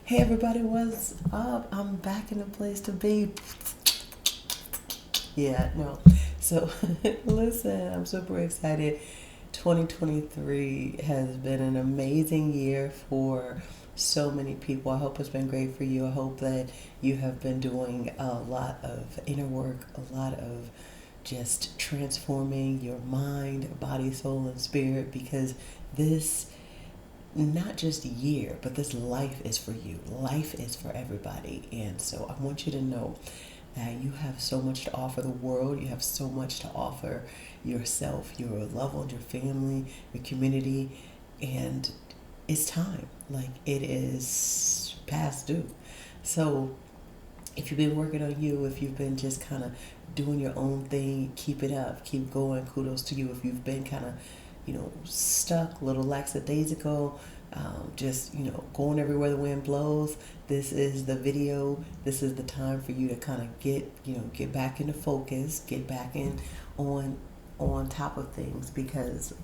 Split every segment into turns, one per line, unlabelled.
Hey everybody, what's up? I'm back in the place to be. Yeah, no. So, listen, I'm super excited. 2023 has been an amazing year for so many people. I hope it's been great for you. I hope that you have been doing a lot of inner work, a lot of just transforming your mind, body, soul, and spirit because this not just year, but this life is for you. Life is for everybody. And so I want you to know that you have so much to offer the world. You have so much to offer yourself, your loved ones, your family, your community. And it's time. Like it is past due. So if you've been working on you, if you've been just kind of doing your own thing, keep it up, keep going. Kudos to you. If you've been kind of, stuck, a little lackadaisical, just going everywhere the wind blows. This is the video. This is the time for you to kind of get back into focus, get back in on top of things because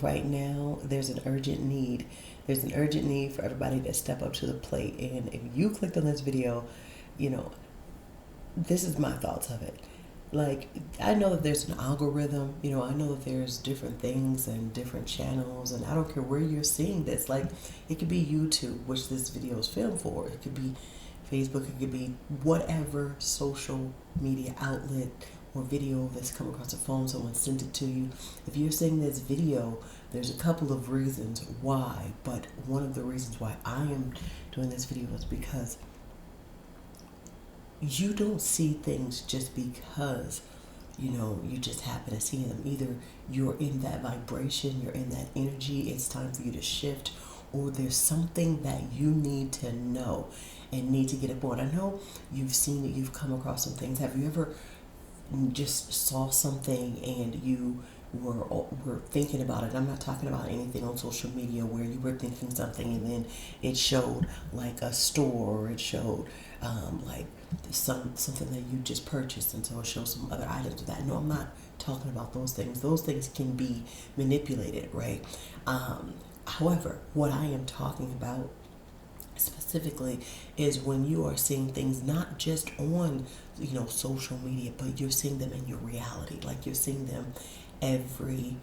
right now there's an urgent need. There's an urgent need for everybody to step up to the plate. And if you clicked on this video, you know, this is my thoughts of it. Like, I know that there's an algorithm, I know that there's different things and different channels, and I don't care where you're seeing this. Like, it could be YouTube, which this video is filmed for. It could be Facebook. It could be whatever social media outlet or video that's come across the phone. Someone sent it to you. If you're seeing this video, there's a couple of reasons why, but one of the reasons why I am doing this video is because you don't see things just because you just happen to see them. Either you're in that vibration, you're in that energy, it's time for you to shift, or there's something that you need to know and need to get aboard. I know you've seen it, you've come across some things. Have you ever just saw something and you were thinking about it? I'm not talking about anything on social media where you were thinking something and then it showed like a store, or it showed like something that you just purchased, and so it shows some other items of that. No, I'm not talking about those things. Those things can be manipulated, right? However, what I am talking about specifically is when you are seeing things not just on social media, but you're seeing them in your reality. Like you're seeing them every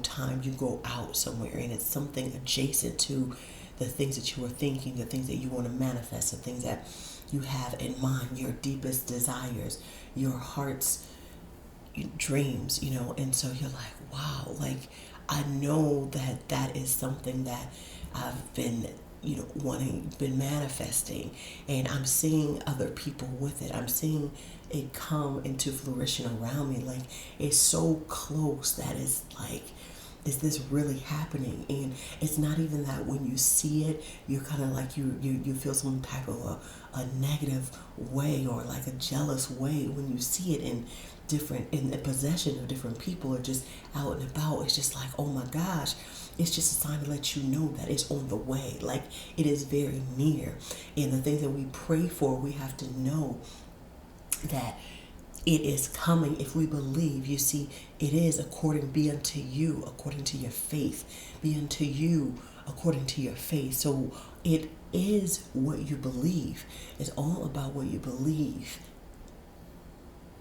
time you go out somewhere, and it's something adjacent to the things that you are thinking, the things that you want to manifest, the things that you have in mind, your deepest desires, your heart's dreams, and so you're like, wow, like I know that that is something that I've been been manifesting, and I'm seeing other people with it. I'm seeing it come into fruition around me. Like it's so close that it's like, is this really happening? And it's not even that when you see it, you're kind of like you feel some type of a negative way, or like a jealous way when you see it in the possession of different people, or just out and about. It's just like, oh my gosh, it's just a sign to let you know that it's on the way. Like it is very near. And the things that we pray for, we have to know that it is coming if we believe. You see, it is be unto you according to your faith. Be unto you according to your faith. So it is what you believe. It's all about what you believe.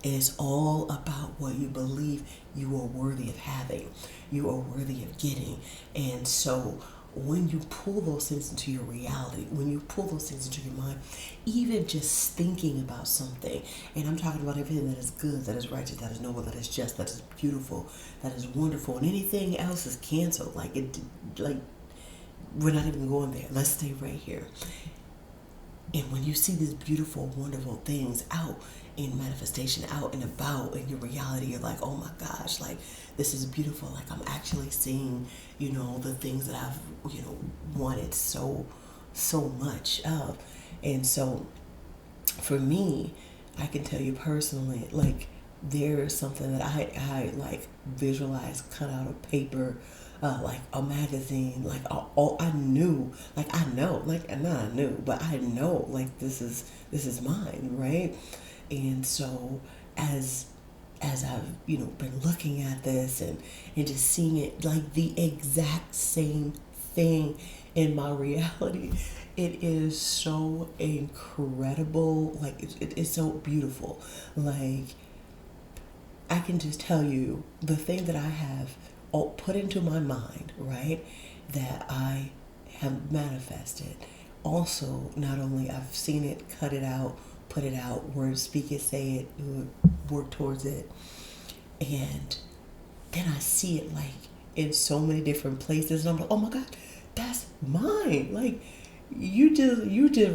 It's all about what you believe you are worthy of having, you are worthy of getting. And so when you pull those things into your reality, when you pull those things into your mind, even just thinking about something, and I'm talking about everything that is good, that is righteous, that is noble, that is just, that is beautiful, that is wonderful, and anything else is canceled. Like we're not even going there. Let's stay right here. And when you see these beautiful, wonderful things out in manifestation, out and about in your reality, you're like, oh my gosh, like this is beautiful. Like I'm actually seeing, the things that I've, wanted so much of. And so for me, I can tell you personally, like there's something that I like visualize, cut out of paper, like a magazine, like all I knew, like I know, like not I knew, but I know, like this is mine, right? And so as I've been looking at this and just seeing it, like the exact same thing in my reality, it is so incredible. Like it is so beautiful. Like I can just tell you the thing that I have put into my mind, right? That I have manifested. Also, not only I've seen it, cut it out, put it out, word, speak it, say it, work towards it, and then I see it like in so many different places, and I'm like, oh my God, that's mine. Like you just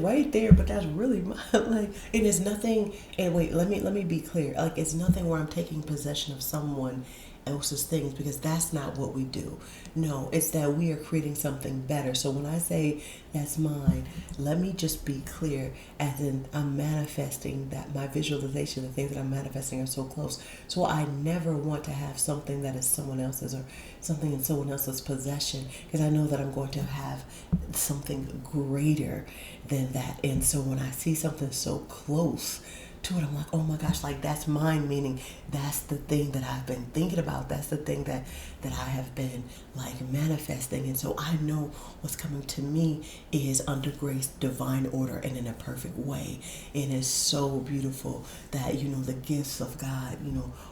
right there, but that's really mine. Like, and it's nothing. And wait, let me be clear. Like, it's nothing where I'm taking possession of someone else's things, because that's not what we do. No, it's that we are creating something better. So when I say that's mine, let me just be clear, as in I'm manifesting that my visualization, the things that I'm manifesting are so close. So I never want to have something that is someone else's, or something in someone else's possession, because I know that I'm going to have something greater than that. And so when I see something so close to it, I'm like, oh my gosh, like that's mine, meaning that's the thing that I've been thinking about. That's the thing that I have been like manifesting. And so I know what's coming to me is under grace, divine order, and in a perfect way. And it's so beautiful that, the gifts of God,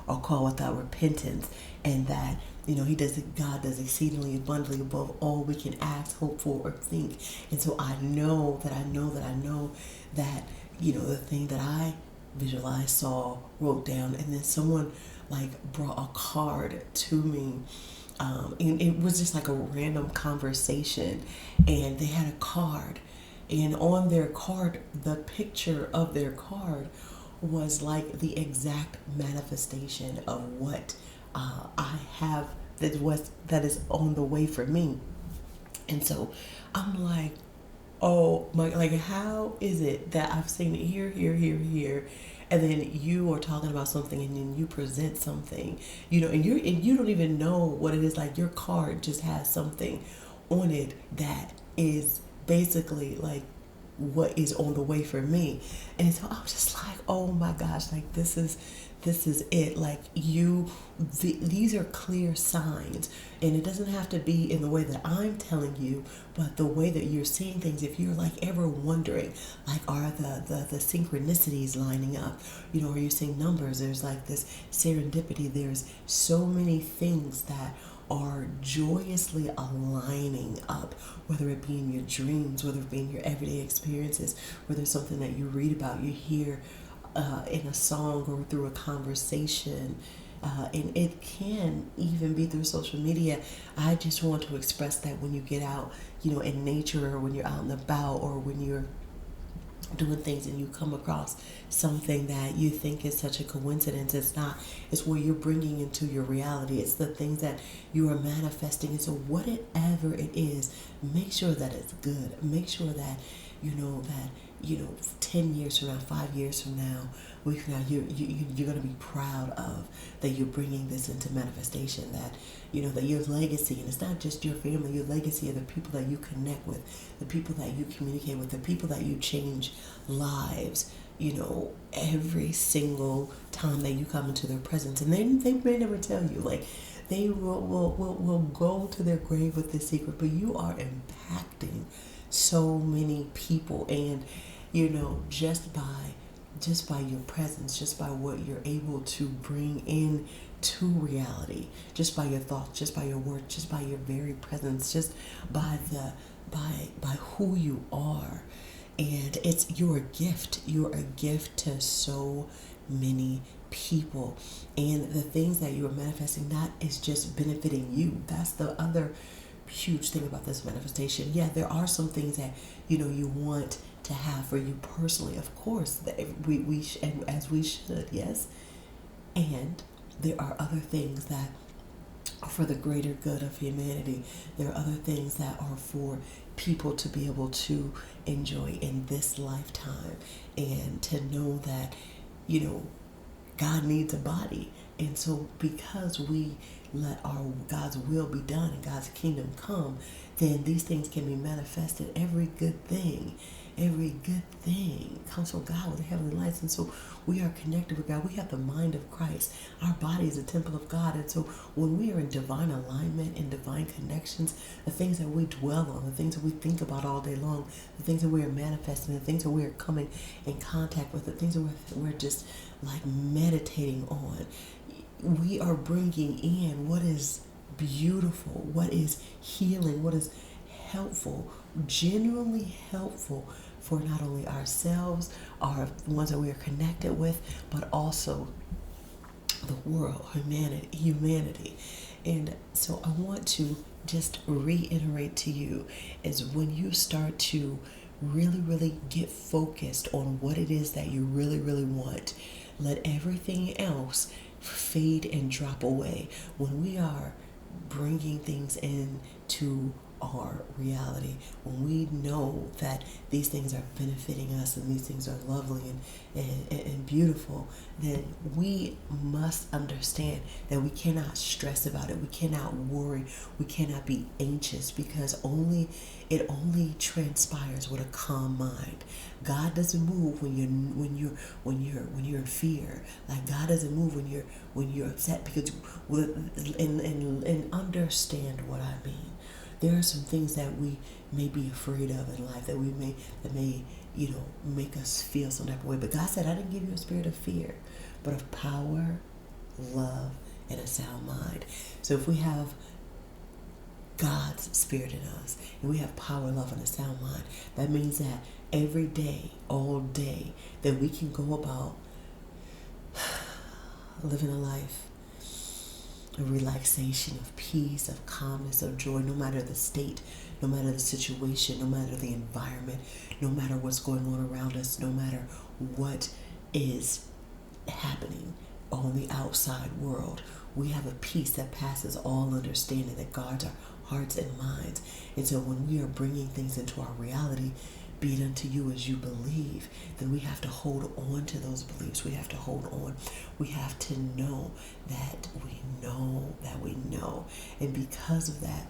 are called without repentance, and that God does exceedingly abundantly above all we can ask, hope for, or think. And so I know that the thing that I visualized, saw, wrote down, and then someone like brought a card to me. And it was just like a random conversation, and they had a card, and on their card, the picture of their card was like the exact manifestation of what I have, that is on the way for me. And so I'm like, oh my, like, how is it that I've seen it here, here, here, here, and then you are talking about something, and then you present something, and you don't even know what it is. Like, your card just has something on it that is basically like what is on the way for me. And so I was just like, oh my gosh, like this is it. Like, these are clear signs, and it doesn't have to be in the way that I'm telling you, but the way that you're seeing things. If you're like ever wondering, like, are the synchronicities lining up? Are you seeing numbers? There's like this serendipity. There's so many things that are joyously aligning up, whether it be in your dreams, whether it be in your everyday experiences, whether it's something that you read about, you hear in a song, or through a conversation, and it can even be through social media. I just want to express that when you get out, in nature, or when you're out and about, or when you're doing things and you come across something that you think is such a coincidence, it's not. It's what you're bringing into your reality. It's the things that you are manifesting. And so whatever it is, make sure that it's good. Make sure that 10 years from now, 5 years from now, you're going to be proud of that you're bringing this into manifestation, that that your legacy, and it's not just your family, your legacy are the people that you connect with, the people that you communicate with, the people that you change lives, every single time that you come into their presence. And they may never tell you, like, they will go to their grave with this secret, but you are impacting so many people. And just by your presence, just by what you're able to bring in to reality, just by your thoughts, just by your words, just by your very presence, just by who you are. And you're a gift. You're a gift to so many people. And the things that you are manifesting, that is just benefiting you. That's the other huge thing about this manifestation. Yeah, there are some things that you want to have for you personally, of course, that and as we should, yes. And there are other things that are for the greater good of humanity. There are other things that are for people to be able to enjoy in this lifetime, and to know that God needs a body. And so because we let God's will be done and God's kingdom come, then these things can be manifested. Every good thing every good thing comes from God with the heavenly lights. And so we are connected with God. We have the mind of Christ. Our body is a temple of God. And so when we are in divine alignment and divine connections, the things that we dwell on, the things that we think about all day long, the things that we are manifesting, the things that we are coming in contact with, the things that we're just like meditating on, we are bringing in what is beautiful, what is healing, what is helpful, genuinely helpful for not only ourselves, our ones that we are connected with, but also the world, humanity. And so I want to just reiterate to you is when you start to really get focused on what it is that you really want, let everything else fade and drop away. When we are bringing things into our reality, when we know that these things are benefiting us and these things are lovely and beautiful, then we must understand that we cannot stress about it. We cannot worry. We cannot be anxious, because it only transpires with a calm mind. God doesn't move when you're in fear. Like, God doesn't move when you're upset, because and understand what I mean. There are some things that we may be afraid of in life that may make us feel some type of way. But God said, I didn't give you a spirit of fear, but of power, love, and a sound mind. So if we have God's spirit in us, and we have power, love, and a sound mind, that means that every day, all day, that we can go about living a life of relaxation, of peace, of calmness, of joy, no matter the state, no matter the situation, no matter the environment, no matter what's going on around us, no matter what is happening on the outside world. We have a peace that passes all understanding, that guards our hearts and minds. And so when we are bringing things into our reality, be it unto you as you believe, then we have to hold on to those beliefs. We have to hold on. We have to know that we know that we know. And because of that,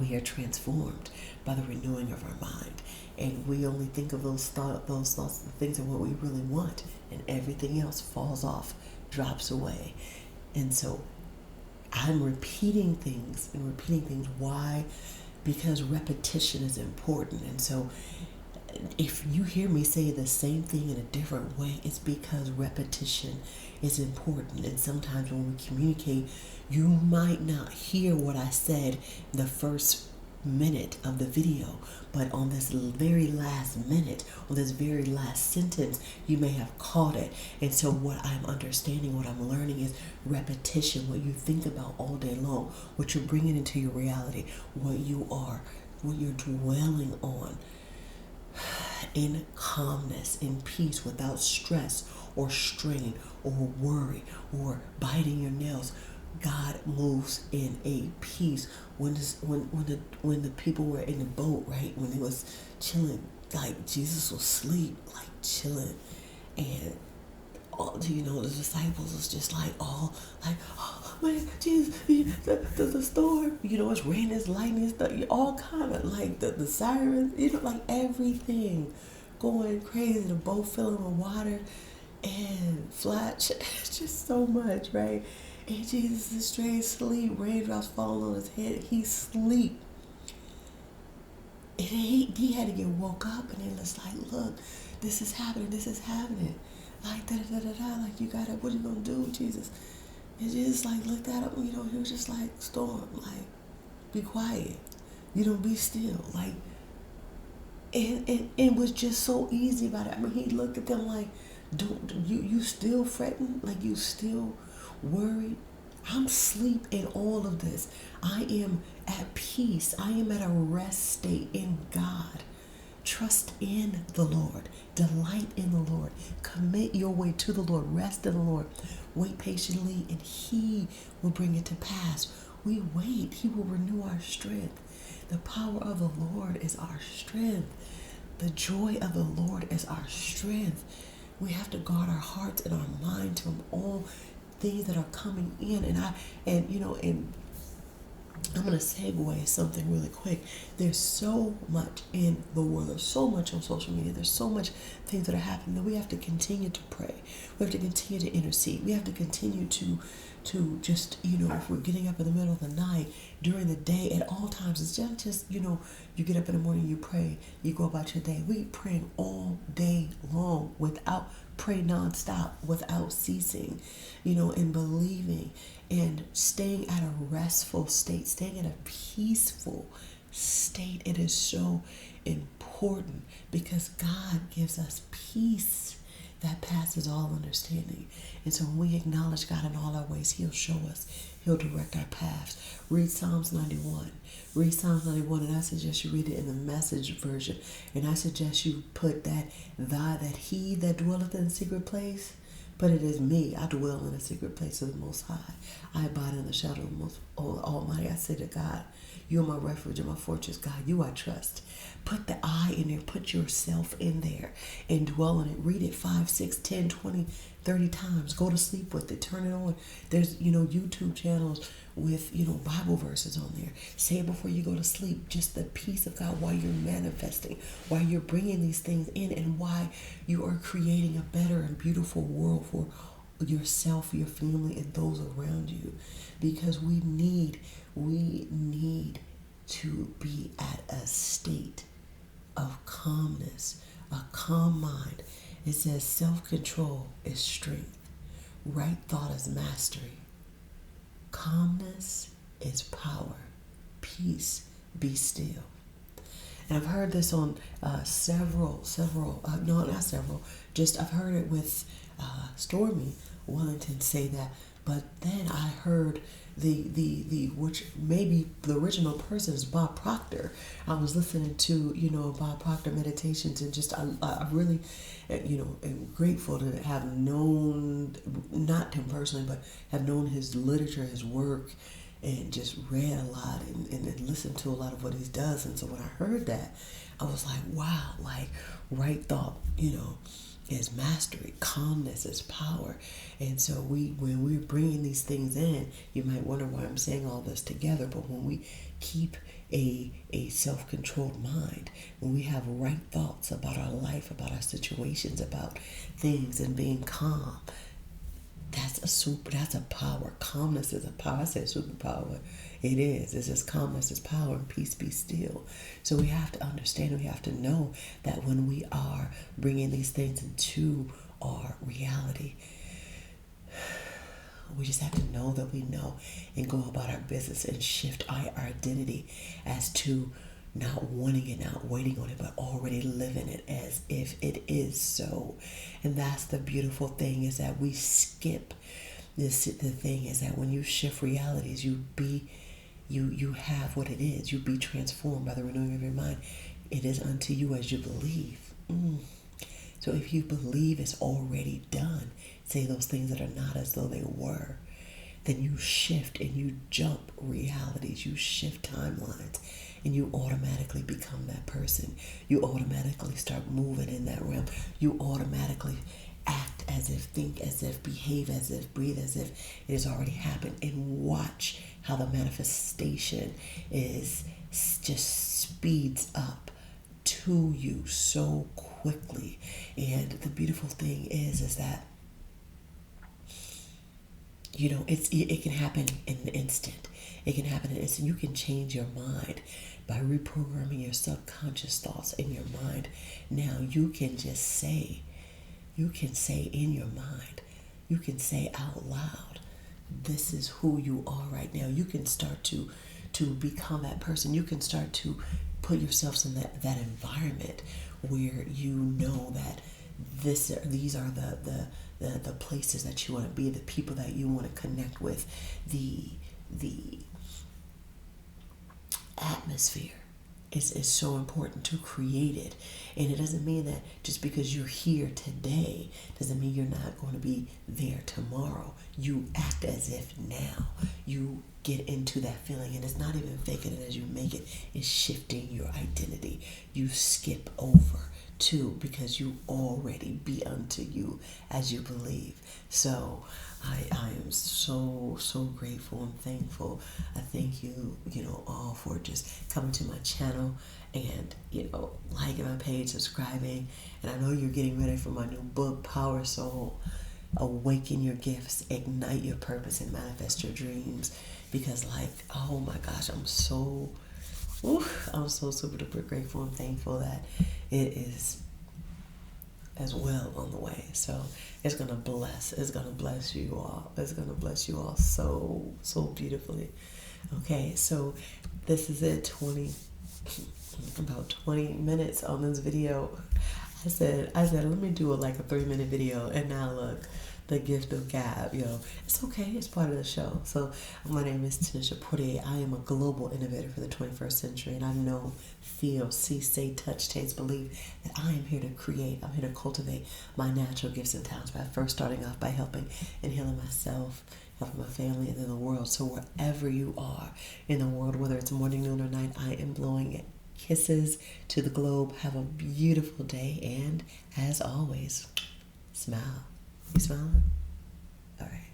we are transformed by the renewing of our mind. And we only think of those thoughts, the things of what we really want, and everything else falls off, drops away. And so I'm repeating things. Why? Because repetition is important. And so if you hear me say the same thing in a different way, it's because repetition is important. And sometimes when we communicate, you might not hear what I said the first minute of the video, but on this very last minute, on this very last sentence, you may have caught it. And so what I'm understanding, what I'm learning is repetition. What you think about all day long, what you're bringing into your reality, what you're dwelling on in calmness, in peace, without stress or strain or worry or biting your nails. God moves in a peace. When the people were in the boat, right, when they was chilling, like Jesus was asleep, like chilling, and the disciples was just like all like, oh man, Jesus, the storm, it's raining, it's lightning, stuff, all kind of like the sirens, like everything going crazy, the boat filling with water and flat, just so much, right? And Jesus is straight asleep, raindrops falling on his head, he's asleep. And he had to get woke up, and then it's like, look, this is happening, like da-da-da-da-da, like you gotta, what are you gonna do, Jesus? And Jesus like looked at him, he was just like, storm, like, be quiet, be still, like, and it was just so easy about it. I mean, he looked at them like, don't you still fretting, like you still worried? I'm asleep in all of this. I am at peace. I am at a rest state in God. Trust in the Lord. Delight in the Lord. Commit your way to the Lord. Rest in the Lord. Wait patiently, and He will bring it to pass. We wait. He will renew our strength. The power of the Lord is our strength. The joy of the Lord is our strength. We have to guard our hearts and our minds from all things that are coming in. And I'm going to segue something really quick. There's so much in the world. There's so much on social media. There's so much things that are happening that we have to continue to pray. We have to continue to intercede. We have to continue to just, if we're getting up in the middle of the night, during the day, at all times, it's just, you get up in the morning, you pray, you go about your day. We praying all day long without pray nonstop, without ceasing, and believing and staying at a restful state, staying in a peaceful state. It is so important because God gives us peace that passes all understanding. And so when we acknowledge God in all our ways, He'll show us. He'll direct our paths. Read Psalms 91. Read Psalms 91, and I suggest you read it in the Message version. And I suggest you put that He that dwelleth in the secret place, but it is me. I dwell in the secret place of the Most High. I abide in the shadow of the Most Almighty. I say to God, You are my refuge and my fortress. God, You I trust. Put the I in there. Put yourself in there and dwell in it. Read it 5, 6, 10, 20, 30 times. Go to sleep with it. Turn it on. There's, YouTube channels with, Bible verses on there. Say it before you go to sleep. Just the peace of God while you're manifesting, while you're bringing these things in, and why you are creating a better and beautiful world for yourself, your family, and those around you. Because we need to be at a state of calmness, a calm mind. It says self-control is strength. Right thought is mastery. Calmness is power. Peace, be still. And I've heard this on no, not several, just I've heard it with Stormy Wellington say that. But then I heard which maybe the original person is Bob Proctor. I was listening to, Bob Proctor meditations, and just, I really, am grateful to have known, not him personally, but have known his literature, his work, and just read a lot and listened to a lot of what he does. And so when I heard that, I was like, wow, like right thought, is mastery, calmness is power. And so when we're bringing these things in, you might wonder why I'm saying all this together, but when we keep a self-controlled mind, when we have right thoughts about our life, about our situations, about things, and being calm, that's a power. Calmness is a power. I said superpower. It is. It's just calmness is power, and peace be still. So we have to understand, and we have to know that when we are bringing these things into our reality, we just have to know that we know, and go about our business and shift our identity as to not wanting it, not waiting on it, but already living it as if it is so. And that's the beautiful thing, is that we skip this. The thing is that when you shift realities, you have what it is. You be transformed by the renewing of your mind. It is unto you as you believe. So if you believe it's already done, say those things that are not as though they were, then you shift and you jump realities. You shift timelines, and you automatically become that person. You automatically start moving in that realm. You automatically act as if, think as if, behave as if, breathe as if it has already happened, and watch how the manifestation is just speeds up to you so quickly. And the beautiful thing is that it can happen in an instant. It can happen in an instant. You can change your mind by reprogramming your subconscious thoughts in your mind. Now you can just say, in your mind, you can say out loud, this is who you are right now. You can start to become that person. You can start to put yourselves in that environment where you know that these are the places that you want to be, the people that you want to connect with, the atmosphere is so important to create it. And it doesn't mean that just because you're here today doesn't mean you're not going to be there tomorrow. You act as if now. You get into that feeling, and it's not even faking it as you make it. It's shifting your identity. You skip over to, because you already be unto you as you believe. So I am so, so grateful and thankful. I thank you, all for just coming to my channel and, liking my page, subscribing. And I know you're getting ready for my new book, Power Soul. Awaken your gifts, ignite your purpose, and manifest your dreams. Because, oh my gosh, I'm so super duper grateful and thankful that it is as well on the way. So it's gonna bless you all. It's gonna bless you all so, so beautifully. Okay, so this is it. About 20 minutes on this video. I said, let me do a 3-minute video, and now look, the gift of gab, it's okay, it's part of the show. So my name is Tanisha Poitier. I am a global innovator for the 21st century, and I know, feel, see, say, touch, taste, believe that I am here to create. I'm here to cultivate my natural gifts and talents by first starting off by helping and healing myself, helping my family, and then the world. So wherever you are in the world, whether it's morning, noon, or night, I am blowing it. Kisses to the globe. Have a beautiful day, and as always, smile. You smiling? All right.